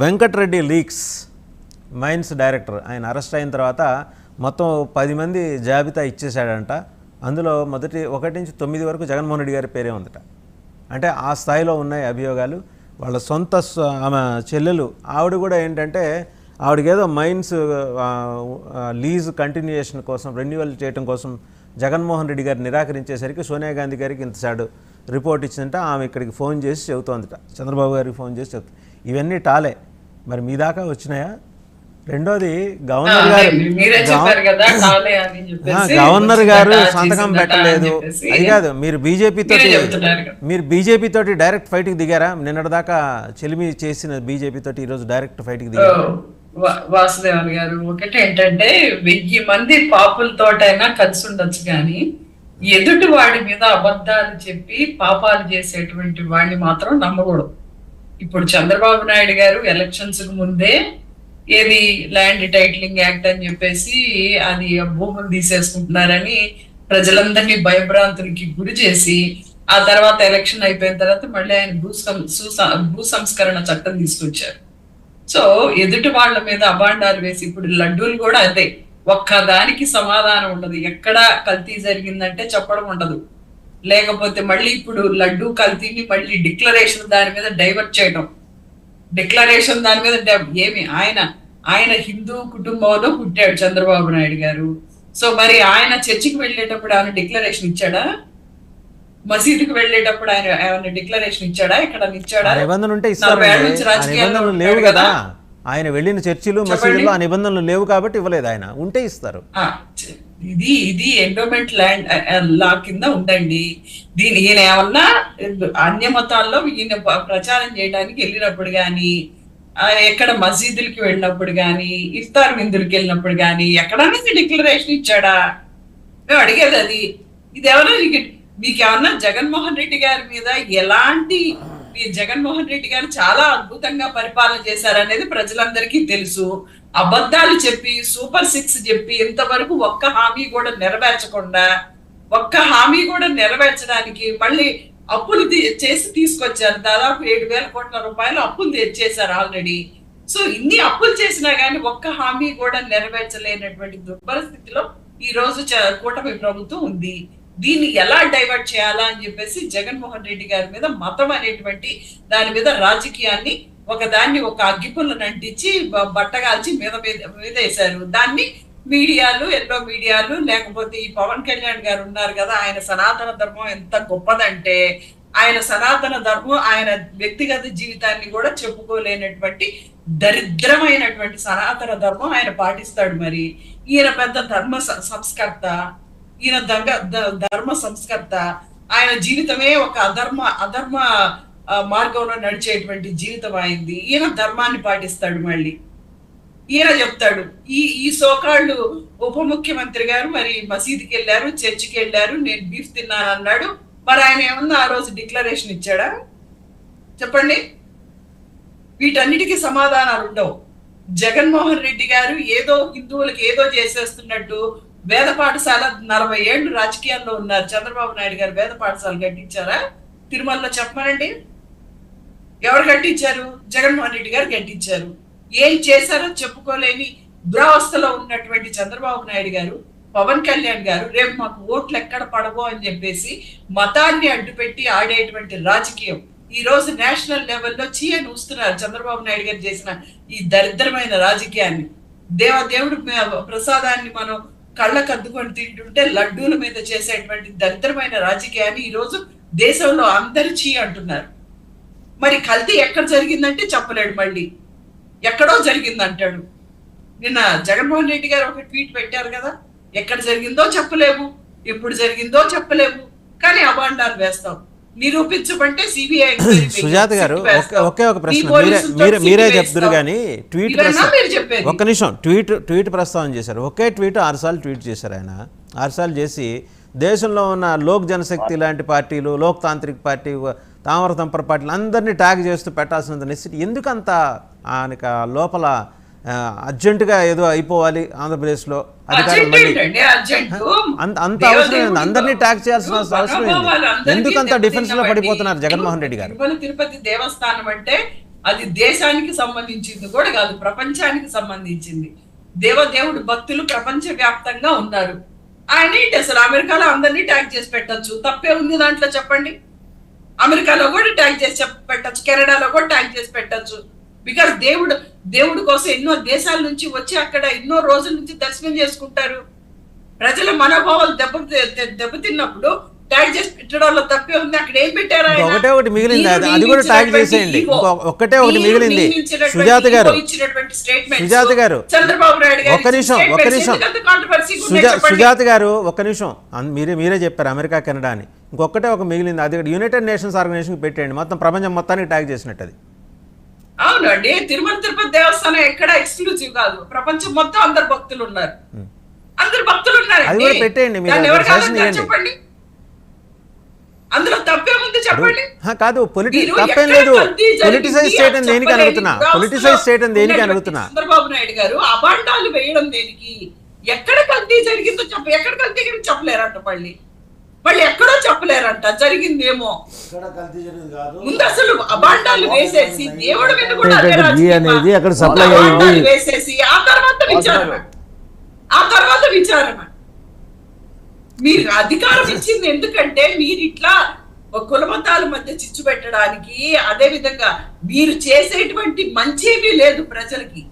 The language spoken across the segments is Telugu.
వెంకటరెడ్డి లీక్స్ మైన్స్ డైరెక్టర్ ఆయన అరెస్ట్ అయిన తర్వాత మొత్తం 10 మంది జాబితా ఇచ్చేశాడంట. అందులో 1 నుంచి 9 వరకు జగన్మోహన్ రెడ్డి గారి పేరే ఉందట. అంటే ఆ స్థాయిలో ఉన్నాయి అభియోగాలు. వాళ్ళ సొంత ఆమె చెల్లెలు ఆవిడ కూడా ఏంటంటే ఆవిడకేదో మైన్స్ లీజ్ కంటిన్యూయేషన్ కోసం రెన్యువల్ చేయడం కోసం జగన్మోహన్ రెడ్డి గారు నిరాకరించేసరికి సోనియా గాంధీ గారికి ఇంతసాడు రిపోర్ట్ ఇచ్చిందంట. ఆమె ఇక్కడికి ఫోన్ చేసి చెబుతోందట, చంద్రబాబు గారికి ఫోన్ చేసి చెబుతుంది. ఇవన్నీ టాలే, మరి మీ దాకా వచ్చినాయా? రెండోది గవర్నర్ గారు సంతకం పెట్టలేదు. అది కాదు, మీరు బీజేపీ తోటి డైరెక్ట్ ఫైట్కి దిగారా? నిన్నటిదాకా చెలిమి చేసిన బీజేపీ తోటి ఈరోజు డైరెక్ట్ ఫైట్కి దిగారు. వాసుదేవన్ గారు, ఒకటి ఏంటంటే 1000 మంది పాపులతోటైనా కలిసి ఉండొచ్చు కానీ ఎదుటి వాడి మీద అబద్ధాలు చెప్పి పాపాలు చేసేటువంటి వాడిని మాత్రం నమ్మకూడదు. ఇప్పుడు చంద్రబాబు నాయుడు గారు ఎలక్షన్స్ కు ముందే ఏది ల్యాండ్ టైటిలింగ్ యాక్ట్ అని చెప్పేసి అది భూములు తీసేసుకుంటున్నారని ప్రజలందరినీ భయభ్రాంతులకి గురి చేసి ఆ తర్వాత ఎలక్షన్ అయిపోయిన తర్వాత మళ్ళీ ఆయన భూ సంస్కరణ చట్టం తీసుకొచ్చారు. సో ఎదుటి వాళ్ళ మీద అబాండాలు వేసి ఇప్పుడు లడ్డూలు కూడా అదే, ఒక్కదానికి సమాధానం ఉండదు. ఎక్కడ కల్తీ జరిగిందంటే చెప్పడం ఉండదు. లేకపోతే మళ్ళీ ఇప్పుడు లడ్డూ కల్తీని మళ్ళీ డిక్లరేషన్ దాని మీద డైవర్ట్ చేయడం, డిక్లరేషన్ దాని మీద ఏమి ఆయన హిందూ కుటుంబంలో పుట్టాడు చంద్రబాబు నాయుడు గారు. సో మరి ఆయన చర్చికి వెళ్ళేటప్పుడు ఆయన డిక్లరేషన్ ఇచ్చాడా? మసీదుకి వెళ్ళేటప్పుడు ఆయన ఏమైనా డిక్లరేషన్ ఇచ్చాడా? ఇక్కడ ఇచ్చాడా? నిబంధనలు ఉంటే ఇస్తారు, నిబంధనలు లేవు కదా. ఆయన వెళ్ళిన చర్చిలు మసీదుల్లో ఆ నిబంధనలు లేవు కాబట్టి ఇవ్వలేదు. ఆయన ఉంటే ఇస్తారు. ఇది ఎండోమెంట్ ల్యాండ్ లా కింద ఉందండి. ఈయన ఏమన్నా అన్య మతాల్లో ఈయన ప్రచారం చేయడానికి వెళ్ళినప్పుడు కానీ, ఎక్కడ మసీదులకి వెళ్ళినప్పుడు కానీ, ఇఫ్తార్ విందులకి వెళ్ళినప్పుడు కానీ ఎక్కడన్నా డిక్లరేషన్ ఇచ్చాడా? మేము అడిగేది అది. ఇది ఎవరో మీకేమన్నా జగన్మోహన్ రెడ్డి గారి మీద ఎలాంటి, జగన్మోహన్ రెడ్డి గారు చాలా అద్భుతంగా పరిపాలన చేశారనేది ప్రజలందరికీ తెలుసు. అబద్ధాలు చెప్పి సూపర్ 6 చెప్పి ఇంతవరకు ఒక్క హామీ కూడా నెరవేర్చడానికి మళ్ళీ అప్పులు చేసి తీసుకొచ్చారు. దాదాపు 7,000 కోట్ల రూపాయలు అప్పులు తెచ్చేశారు ఆల్రెడీ. సో ఇన్ని అప్పులు చేసినా గానీ ఒక్క హామీ కూడా నెరవేర్చలేనటువంటి దుర్పరిస్థితిలో ఈ రోజు కూటమి ప్రభుత్వం ఉంది. దీన్ని ఎలా డైవర్ట్ చేయాలా అని చెప్పేసి జగన్మోహన్ రెడ్డి గారి మీద మతం అనేటువంటి దాని మీద రాజకీయాన్ని ఒక అగ్గిపుల్లను అంటించి బట్టగాల్చి మీద వేశారు. దాన్ని మీడియాలు, ఎల్లో మీడియాలు, లేకపోతే ఈ పవన్ కళ్యాణ్ గారు ఉన్నారు కదా, ఆయన సనాతన ధర్మం ఎంత గొప్పదంటే ఆయన సనాతన ధర్మం ఆయన వ్యక్తిగత జీవితాన్ని కూడా చెప్పుకోలేనటువంటి దరిద్రమైనటువంటి సనాతన ధర్మం ఆయన పాటిస్తాడు. మరి ఈయన పెద్ద ధర్మ సంస్కర్త. ఆయన జీవితమే ఒక అధర్మ మార్గంలో నడిచేటువంటి జీవితం అయింది. ఈయన ధర్మాన్ని పాటిస్తాడు. మళ్ళీ ఈయన చెప్తాడు, ఈ సోకాళ్ళు ఉప ముఖ్యమంత్రి గారు మరి మసీదుకి వెళ్ళారు, చర్చికి వెళ్ళారు, నేను బీఫ్ తిన్నాను అన్నాడు. మరి ఆయన ఏమన్నా ఆ రోజు డిక్లరేషన్ ఇచ్చాడా? చెప్పండి. వీటన్నిటికీ సమాధానాలు ఉండవు. జగన్మోహన్ రెడ్డి గారు ఏదో హిందువులకు ఏదో చేసేస్తున్నట్టు వేద పాఠశాల 40 ఏళ్ళు రాజకీయాల్లో ఉన్నారు. చంద్రబాబు నాయుడు గారు వేద పాఠశాల కట్టించారా? తిరుమలలో చెప్పమనండి. ఎవరు కట్టించారు? జగన్మోహన్ రెడ్డి గారు కట్టించారు. ఏం చేశారో చెప్పుకోలేని దురావస్థలో ఉన్నటువంటి చంద్రబాబు నాయుడు గారు, పవన్ కళ్యాణ్ గారు రేపు మాకు ఓట్లు ఎక్కడ పడవో అని చెప్పేసి మతాన్ని అడ్డుపెట్టి ఆడేటువంటి రాజకీయం ఈ రోజు నేషనల్ లెవెల్లో చూస్తున్నారు. చంద్రబాబు నాయుడు గారు చేసిన ఈ దరిద్రమైన రాజకీయాన్ని, దేవుడు ప్రసాదాన్ని మనం కళ్ళకు అద్దుకొని తింటుంటే లడ్డూల మీద చేసేటువంటి దరిద్రమైన రాజకీయాన్ని ఈ రోజు దేశంలో అందరు అంటున్నారు. మరి కల్తీ ఎక్కడ జరిగిందంటే చెప్పలేడు. మళ్ళీ ఎక్కడో జరిగింది అంటాడు. నిన్న జగన్మోహన్ రెడ్డి గారు ఒక ట్వీట్ పెట్టారు కదా, ఎక్కడ జరిగిందో చెప్పలేము, ఎప్పుడు జరిగిందో చెప్పలేము, కానీ అబాండాలు వేస్తాం. నిరూపించమంటే సిబిఐ. సుజాత గారు ఒకే ఒక ప్రశ్న మీరే చెప్తారు కానీ ఒక్క నిమిషం ట్వీట్ ప్రస్తావన చేశారు. ఒకే ట్వీట్ 6 సార్లు ట్వీట్ చేశారు. ఆయన 6 సార్లు చేసి దేశంలో ఉన్న లోక్ జనశక్తి లాంటి పార్టీలు, లోక్ తాంత్రిక్ పార్టీ, తామర తంపర పార్టీలు అందరినీ ట్యాగ్ చేస్తూ పెట్టాల్సినంత నెసిటీ ఎందుకంత? ఆయనకు లోపల అర్జెంటుగా ఏదో అయిపోవాలి ఆంధ్రప్రదేశ్లో అధికారం, అంత అవసరం ఏంది? అందరినీ ట్యాగ్ చేయాల్సిన అవసరం ఏంది? ఎందుకంత డిఫెన్స్ లో పడిపోతున్నారు జగన్మోహన్ రెడ్డి గారు? తిరుపతి దేవస్థానం అంటే అది దేశానికి సంబంధించింది కూడా కాదు, ప్రపంచానికి సంబంధించింది. దేవుడు భక్తులు ప్రపంచ వ్యాప్తంగా ఉన్నారు. ఆయన ఏంటి అసలు అమెరికాలో అందరినీ ట్యాగ్ చేసి పెట్టచ్చు, తప్పే ఉంది దాంట్లో చెప్పండి? అమెరికాలో కూడా ట్యాగ్ చేసి పెట్టచ్చు, కెనడాలో కూడా ట్యాగ్ చేసి పెట్టచ్చు. బికాస్ దేవుడు కోసం ఎన్నో దేశాల నుంచి వచ్చి అక్కడ ఎన్నో రోజుల నుంచి దర్శనం చేసుకుంటారు. ప్రజల మనోభావాలు దెబ్బతిన్నప్పుడు ట్యాగ్ చేసి పెట్టడంలో తప్పే ఉంది. అక్కడ ఏం పెట్టారు? ఒకటే ఒకటి మిగిలింది, అది కూడా ట్యాగ్ చేసేయండి. ఒక్కటే ఒకటి మిగిలింది. సుజాత గారు చంద్రబాబు నాయుడు గారు ఒక్క నిమిషం సుజాత గారు ఒక్క నిమిషం, మీరే చెప్పారు అమెరికా కెనడా అని. ఇంకొకటే ఒక మిగిలింది, అది యునైటెడ్ నేషన్స్ ఆర్గనైజేషన్ పెట్టేయండి. మొత్తం ప్రపంచం మొత్తానికి ట్యాగ్ చేసినట్టు అది. అవునండి, తిరుమల తిరుపతి దేవస్థానం ఎక్కడ ఎక్స్క్లూజివ్ కాదు, ప్రపంచం మొత్తం అందరు భక్తులు ఉన్నారు. అందరు భక్తులు ఉన్నారు, అది కూడా పెట్టేయండి. చెప్పండి, అందులో తప్పేముంది చెప్పండి? కాదు, తప్పేం లేదు. పొలిటిసైజ్ చేయడం దేనికి అడుగుతున్నా, పొలిటిసైజ్ చేయడం దేనికి అడుగుతున్నా. చంద్రబాబు నాయుడు గారు అబాండాలు వేయడం దేనికి? ఎక్కడ కల్తీ జరిగిందో ఎక్కడ కల్తీ గురించి చెప్పలేరంట, మళ్ళీ ఎక్కడో చెప్పలేరంట, జరిగిందేమో. ముందు అసలు అబాండాలు వేసేసి దేవుడి మీద కూడా వేసేసి ఆ తర్వాత విచారణ. మీరు అధికారం ఇచ్చింది ఎందుకంటే మీరు ఇట్లా కులమతాల మధ్య చిచ్చు పెట్టడానికి. అదే విధంగా మీరు చేసేటువంటి మంచేమీ లేదు, ప్రజలకి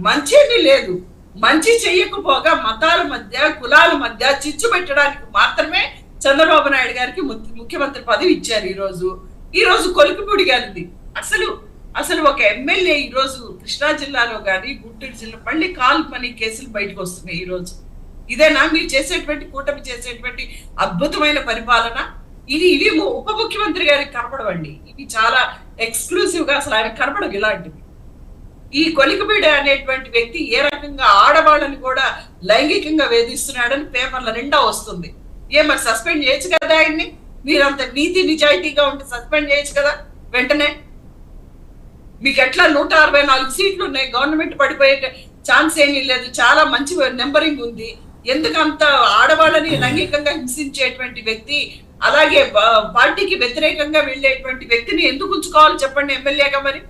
మంచేమీ లేదు. మంచి చెయ్యకపోగా మతాల మధ్య కులాల మధ్య చిచ్చు పెట్టడానికి మాత్రమే చంద్రబాబు నాయుడు గారికి ముఖ్యమంత్రి పదవి ఇచ్చారు. ఈ రోజు కొలికిపూడి గారిది అసలు ఒక ఎమ్మెల్యే ఈ రోజు కృష్ణా జిల్లాలో గాని గుంటూరు జిల్లా మళ్ళీ కాల్ మనీ కేసులు బయటకు వస్తున్నాయి. ఈ రోజు ఇదేనా మీరు చేసేటువంటి కూటమి చేసేటువంటి అద్భుతమైన పరిపాలన? ఇవి ఉప ముఖ్యమంత్రి గారికి కనపడవండి. ఇవి చాలా ఎక్స్క్లూసివ్ గా అసలు ఆయన కనపడవు ఇలాంటివి. ఈ కొలికిపూడి అనేటువంటి వ్యక్తి ఏ రకంగా ఆడవాళ్ళని కూడా లైంగికంగా వేధిస్తున్నాడని పేపర్ల నిండా వస్తుంది. మరి సస్పెండ్ చేయొచ్చు కదా ఆయన్ని? మీరంత నీతి నిజాయితీగా ఉంటే సస్పెండ్ చేయొచ్చు కదా వెంటనే. మీకు ఎట్లా 164 సీట్లు ఉన్నాయి, గవర్నమెంట్ పడిపోయే ఛాన్స్ ఏమీ లేదు, చాలా మంచి నెంబరింగ్ ఉంది. ఎందుకంత ఆడవాళ్ళని లైంగికంగా హింసించేటువంటి వ్యక్తి, అలాగే పార్టీకి వ్యతిరేకంగా వెళ్ళేటువంటి వ్యక్తిని ఎందుకు ఉంచుకోవాలి చెప్పండి ఎమ్మెల్యేగా? మరి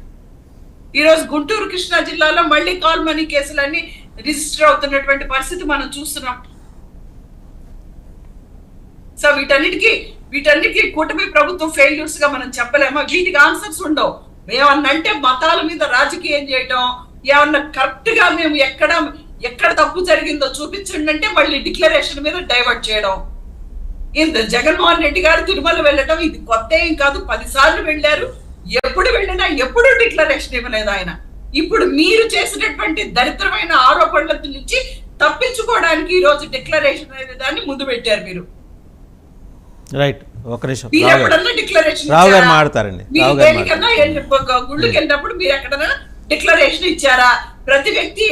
ఈ రోజు గుంటూరు కృష్ణా జిల్లాలో మళ్ళీ కాల్ మనీ కేసులన్నీ రిజిస్టర్ అవుతున్నటువంటి పరిస్థితి మనం చూస్తున్నాం. సో వీటన్నిటికీ కూటమి ప్రభుత్వం ఫెయిల్యూర్స్ గా మనం చెప్పలేమా? వీటికి ఆన్సర్స్ ఉండవు. ఏమన్నంటే మతాల మీద రాజకీయం చేయటం, ఏమన్నా కరెక్ట్ గా మేము ఎక్కడ తప్పు జరిగిందో చూపించండి అంటే మళ్ళీ డిక్లరేషన్ మీద డైవర్ట్ చేయడం. జగన్మోహన్ రెడ్డి గారు తిరుమల వెళ్ళటం ఇది కొత్త ఏం కాదు, 10 సార్లు వెళ్ళారు. ఎప్పుడు వెళ్ళినా ఎప్పుడు డిక్లరేషన్ ఇవ్వలేదు ఆయన. ఇప్పుడు మీరు చేసినటువంటి దరిద్రమైన ఆరోపణల నుంచి తప్పించుకోవడానికి ఈ రోజు డిక్లరేషన్ అనే దాన్ని ముందు పెట్టారు మీరు. రైట్, ఒక నిమిషం రావు గారు మాట్లాడతారండి. గుళ్ళకి వెళ్ళినప్పుడు మీరు ఎక్కడైనా డిక్లరేషన్ ఇచ్చారా? ప్రతి వ్యక్తి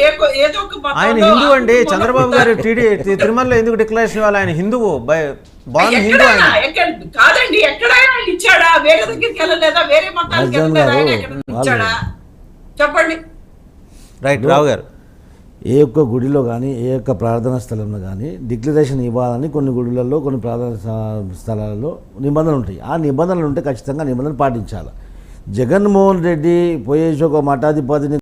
ఏదో ఒక ఆయన హిందూ అండి. చంద్రబాబు గారు తిరుమలలో ఎందుకు డిక్లరేషన్ ఇవ్వాలి? ఆయన హిందువు, హిందూ కాదండి. ఎక్కడైనా ఆయన ఇచ్చాడా? వేరే దగ్గరికి వెళ్ళలేదా? వేరే మతానికి వెళ్ళలేదా? ఆయన ఎక్కడ ఇచ్చాడా చెప్పండి? రైట్, రావు గారు. ఏ ఒక్క గుడిలో కానీ ఏ ఒక్క ప్రార్థనా స్థలంలో కానీ డిక్లరేషన్ ఇవ్వాలని కొన్ని గుడులలో కొన్ని ప్రార్థనా స్థలాలలో నిబంధనలు ఉంటాయి. ఆ నిబంధనలు ఉంటే ఖచ్చితంగా నిబంధనలు పాటించాలి. జగన్మోహన్ రెడ్డి పోయేసి ఒక మఠాధిపతిని